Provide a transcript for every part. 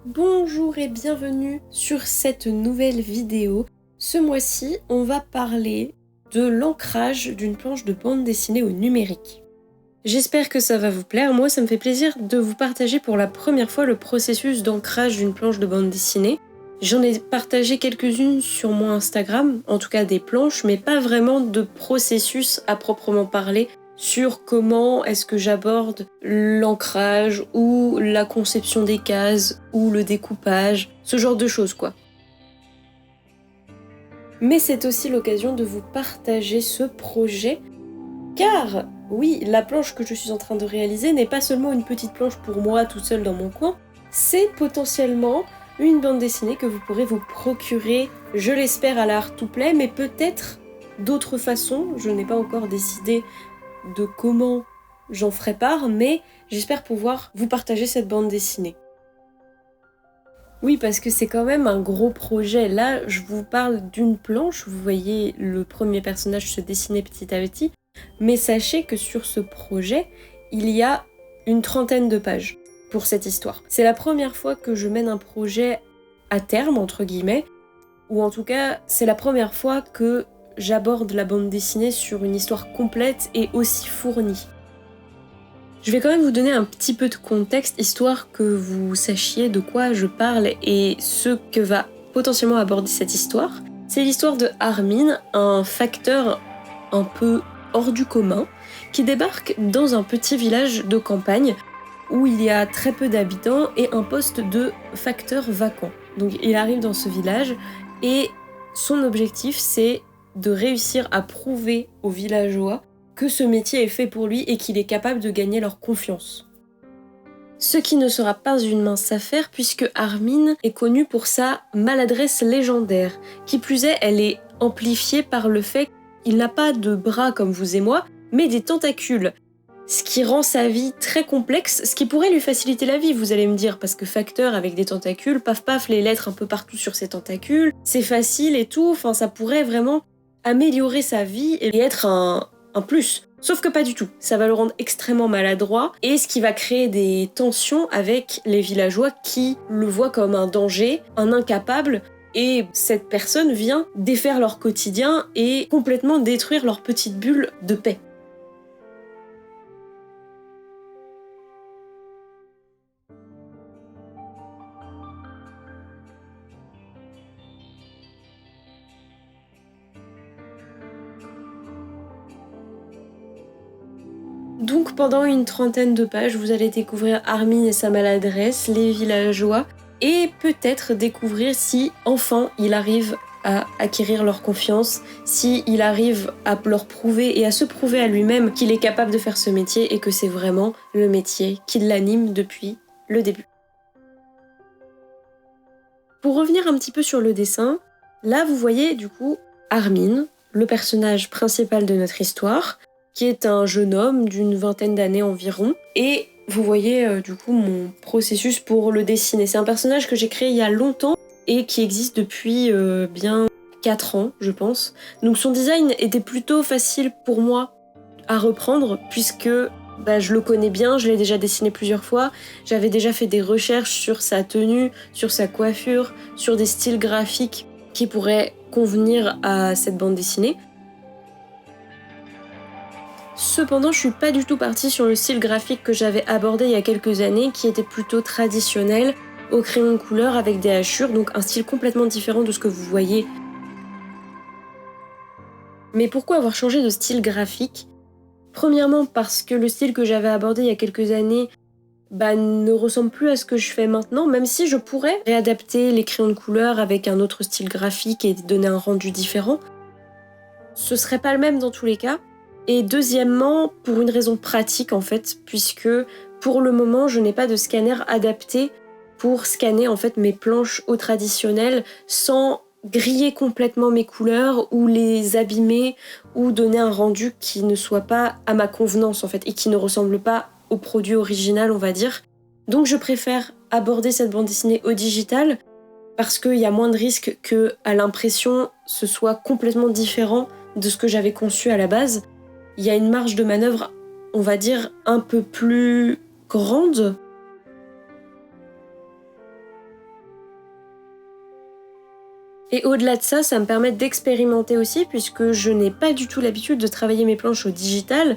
Bonjour et bienvenue sur cette nouvelle vidéo. Ce mois-ci, on va parler de l'ancrage d'une planche de bande dessinée au numérique. J'espère que ça va vous plaire. Moi, ça me fait plaisir de vous partager pour la première fois le processus d'ancrage d'une planche de bande dessinée. J'en ai partagé quelques-unes sur mon Instagram, en tout cas des planches, mais pas vraiment de processus à proprement parler sur comment est-ce que j'aborde l'ancrage ou la conception des cases ou le découpage, ce genre de choses quoi. Mais c'est aussi l'occasion de vous partager ce projet, car oui, la planche que je suis en train de réaliser n'est pas seulement une petite planche pour moi toute seule dans mon coin, c'est potentiellement une bande dessinée que vous pourrez vous procurer, je l'espère à la Art to Play, mais peut-être d'autres façons, je n'ai pas encore décidé de comment j'en ferai part, mais j'espère pouvoir vous partager cette bande dessinée. Oui, parce que c'est quand même un gros projet. Là, je vous parle d'une planche, vous voyez le premier personnage se dessiner petit à petit, mais sachez que sur ce projet, il y a une trentaine de pages pour cette histoire. C'est la première fois que je mène un projet à terme, entre guillemets, ou en tout cas, c'est la première fois que j'aborde la bande dessinée sur une histoire complète et aussi fournie. Je vais quand même vous donner un petit peu de contexte, histoire que vous sachiez de quoi je parle et ce que va potentiellement aborder cette histoire. C'est l'histoire de Armin, un facteur un peu hors du commun, qui débarque dans un petit village de campagne où il y a très peu d'habitants et un poste de facteur vacant. Donc il arrive dans ce village et son objectif c'est de réussir à prouver aux villageois que ce métier est fait pour lui et qu'il est capable de gagner leur confiance. Ce qui ne sera pas une mince affaire puisque Armin est connu pour sa maladresse légendaire. Qui plus est, elle est amplifiée par le fait qu'il n'a pas de bras comme vous et moi, mais des tentacules. Ce qui rend sa vie très complexe, ce qui pourrait lui faciliter la vie, vous allez me dire, parce que facteur avec des tentacules, paf paf, les lettres un peu partout sur ses tentacules, c'est facile et tout, enfin ça pourrait vraiment améliorer sa vie et être un plus. Sauf que pas du tout, ça va le rendre extrêmement maladroit et ce qui va créer des tensions avec les villageois qui le voient comme un danger, un incapable, et cette personne vient défaire leur quotidien et complètement détruire leur petite bulle de paix. Donc pendant une trentaine de pages, vous allez découvrir Armin et sa maladresse, les villageois, et peut-être découvrir si enfin il arrive à acquérir leur confiance, si il arrive à leur prouver et à se prouver à lui-même qu'il est capable de faire ce métier et que c'est vraiment le métier qui l'anime depuis le début. Pour revenir un petit peu sur le dessin, là vous voyez du coup Armin, le personnage principal de notre histoire, qui est un jeune homme d'une vingtaine d'années environ. Et vous voyez du coup mon processus pour le dessiner. C'est un personnage que j'ai créé il y a longtemps et qui existe depuis bien 4 ans, je pense. Donc son design était plutôt facile pour moi à reprendre puisque je le connais bien, je l'ai déjà dessiné plusieurs fois. J'avais déjà fait des recherches sur sa tenue, sur sa coiffure, sur des styles graphiques qui pourraient convenir à cette bande dessinée. Cependant, je suis pas du tout partie sur le style graphique que j'avais abordé il y a quelques années, qui était plutôt traditionnel, au crayon de couleur avec des hachures, donc un style complètement différent de ce que vous voyez. Mais pourquoi avoir changé de style graphique ? Premièrement parce que le style que j'avais abordé il y a quelques années ne ressemble plus à ce que je fais maintenant, même si je pourrais réadapter les crayons de couleur avec un autre style graphique et donner un rendu différent. Ce serait pas le même dans tous les cas. Et deuxièmement, pour une raison pratique en fait, puisque pour le moment, je n'ai pas de scanner adapté pour scanner en fait mes planches au traditionnel sans griller complètement mes couleurs ou les abîmer ou donner un rendu qui ne soit pas à ma convenance en fait et qui ne ressemble pas au produit original on va dire. Donc je préfère aborder cette bande dessinée au digital parce qu'il y a moins de risques que à l'impression ce soit complètement différent de ce que j'avais conçu à la base. Il y a une marge de manœuvre, on va dire, un peu plus grande. Et au-delà de ça, ça me permet d'expérimenter aussi puisque je n'ai pas du tout l'habitude de travailler mes planches au digital.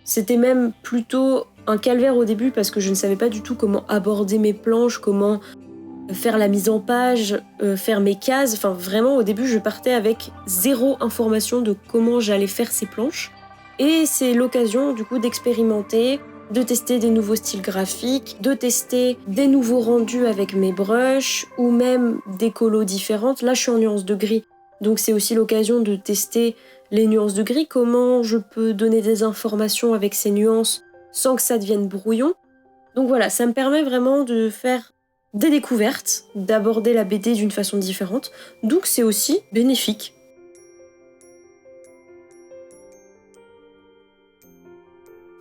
C'était même plutôt un calvaire au début parce que je ne savais pas du tout comment aborder mes planches, comment faire la mise en page, faire mes cases. Enfin vraiment au début je partais avec zéro information de comment j'allais faire ces planches. Et c'est l'occasion du coup d'expérimenter, de tester des nouveaux styles graphiques, de tester des nouveaux rendus avec mes brushes ou même des colos différentes. Là je suis en nuance de gris, donc c'est aussi l'occasion de tester les nuances de gris, comment je peux donner des informations avec ces nuances sans que ça devienne brouillon. Donc voilà, ça me permet vraiment de faire des découvertes, d'aborder la BD d'une façon différente, donc c'est aussi bénéfique.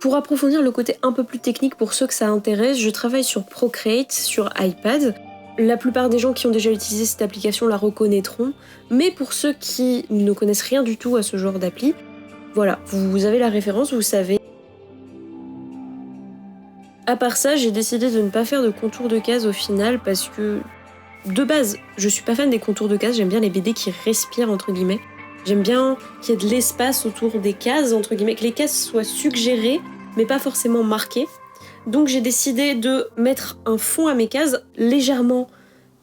Pour approfondir le côté un peu plus technique pour ceux que ça intéresse, je travaille sur Procreate, sur iPad. La plupart des gens qui ont déjà utilisé cette application la reconnaîtront, mais pour ceux qui ne connaissent rien du tout à ce genre d'appli, voilà, vous avez la référence, vous savez. À part ça, j'ai décidé de ne pas faire de contours de cases au final parce que, de base, je suis pas fan des contours de cases, j'aime bien les BD qui respirent entre guillemets. J'aime bien qu'il y ait de l'espace autour des cases, entre guillemets, que les cases soient suggérées, mais pas forcément marquées. Donc j'ai décidé de mettre un fond à mes cases légèrement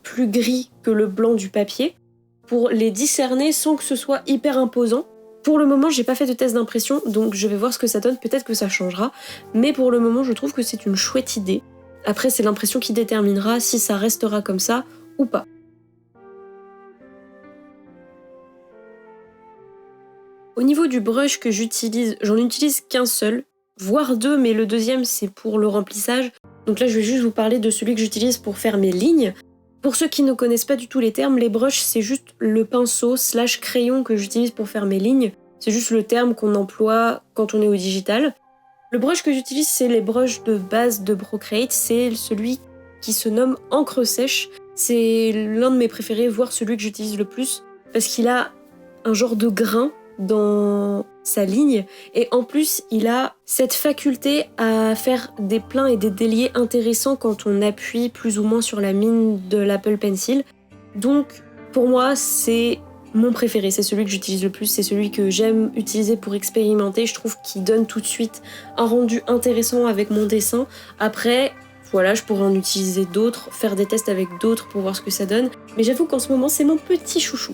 plus gris que le blanc du papier pour les discerner sans que ce soit hyper imposant. Pour le moment, j'ai pas fait de test d'impression, donc je vais voir ce que ça donne, peut-être que ça changera, mais pour le moment, je trouve que c'est une chouette idée. Après, c'est l'impression qui déterminera si ça restera comme ça ou pas. Au niveau du brush que j'utilise, j'en utilise qu'un seul, voire deux, mais le deuxième c'est pour le remplissage. Donc là je vais juste vous parler de celui que j'utilise pour faire mes lignes. Pour ceux qui ne connaissent pas du tout les termes, les brushes c'est juste le pinceau / crayon que j'utilise pour faire mes lignes. C'est juste le terme qu'on emploie quand on est au digital. Le brush que j'utilise c'est les brushes de base de Procreate, c'est celui qui se nomme encre sèche. C'est l'un de mes préférés, voire celui que j'utilise le plus, parce qu'il a un genre de grain dans sa ligne et en plus il a cette faculté à faire des pleins et des déliés intéressants quand on appuie plus ou moins sur la mine de l'Apple Pencil. Donc pour moi c'est mon préféré, c'est celui que j'utilise le plus, c'est celui que j'aime utiliser pour expérimenter. Je trouve qu'il donne tout de suite un rendu intéressant avec mon dessin. Après voilà, je pourrais en utiliser d'autres, faire des tests avec d'autres pour voir ce que ça donne, mais j'avoue qu'en ce moment c'est mon petit chouchou.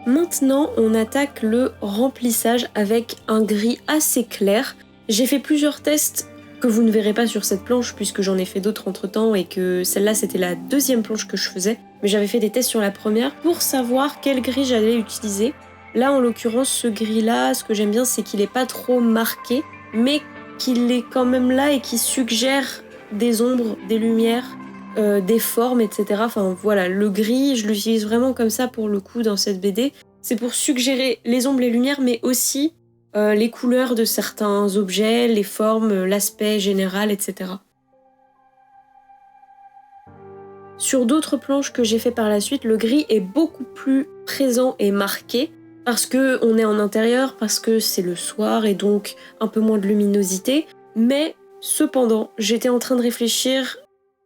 Maintenant, on attaque le remplissage avec un gris assez clair. J'ai fait plusieurs tests que vous ne verrez pas sur cette planche puisque j'en ai fait d'autres entre temps et que celle-là c'était la deuxième planche que je faisais. Mais j'avais fait des tests sur la première pour savoir quel gris j'allais utiliser. Là en l'occurrence ce gris-là, ce que j'aime bien c'est qu'il est pas trop marqué mais qu'il est quand même là et qui suggère des ombres, des lumières. Des formes, etc. Enfin voilà, le gris, je l'utilise vraiment comme ça pour le coup dans cette BD. C'est pour suggérer les ombres, les lumières, mais aussi les couleurs de certains objets, les formes, l'aspect général, etc. Sur d'autres planches que j'ai fait par la suite, le gris est beaucoup plus présent et marqué parce que on est en intérieur, parce que c'est le soir et donc un peu moins de luminosité. Mais cependant, j'étais en train de réfléchir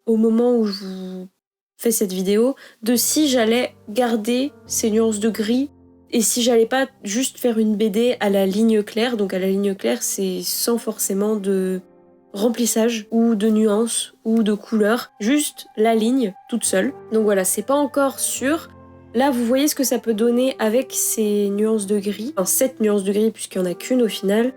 au moment où je vous fais cette vidéo, de si j'allais garder ces nuances de gris et si j'allais pas juste faire une BD à la ligne claire. Donc à la ligne claire, c'est sans forcément de remplissage ou de nuances ou de couleurs, juste la ligne toute seule. Donc voilà, c'est pas encore sûr. Là, vous voyez ce que ça peut donner avec ces nuances de gris, enfin 7 nuances de gris puisqu'il n'y en a qu'une au final.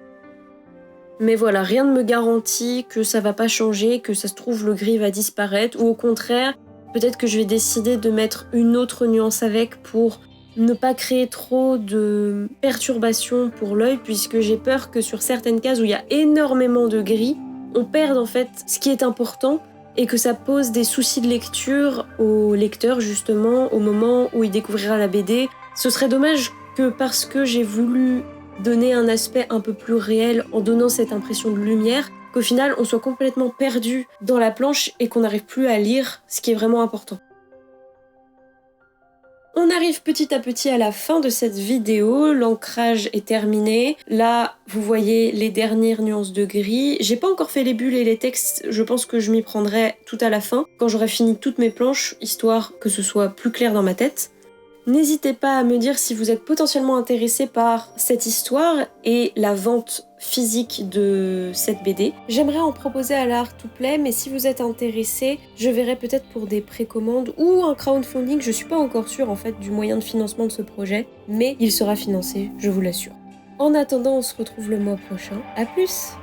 Mais voilà, rien ne me garantit que ça va pas changer, que ça se trouve le gris va disparaître, ou au contraire, peut-être que je vais décider de mettre une autre nuance avec pour ne pas créer trop de perturbations pour l'œil, puisque j'ai peur que sur certaines cases où il y a énormément de gris, on perde en fait ce qui est important, et que ça pose des soucis de lecture au lecteur justement au moment où il découvrira la BD. Ce serait dommage que parce que j'ai voulu donner un aspect un peu plus réel en donnant cette impression de lumière, qu'au final on soit complètement perdu dans la planche et qu'on n'arrive plus à lire ce qui est vraiment important. On arrive petit à petit à la fin de cette vidéo, l'ancrage est terminé. Là, vous voyez les dernières nuances de gris. J'ai pas encore fait les bulles et les textes, je pense que je m'y prendrai tout à la fin, quand j'aurai fini toutes mes planches, histoire que ce soit plus clair dans ma tête. N'hésitez pas à me dire si vous êtes potentiellement intéressé par cette histoire et la vente physique de cette BD. J'aimerais en proposer à l'Art to Play, mais si vous êtes intéressé, je verrai peut-être pour des précommandes ou un crowdfunding. Je suis pas encore sûre en fait du moyen de financement de ce projet, mais il sera financé, je vous l'assure. En attendant, on se retrouve le mois prochain. À plus!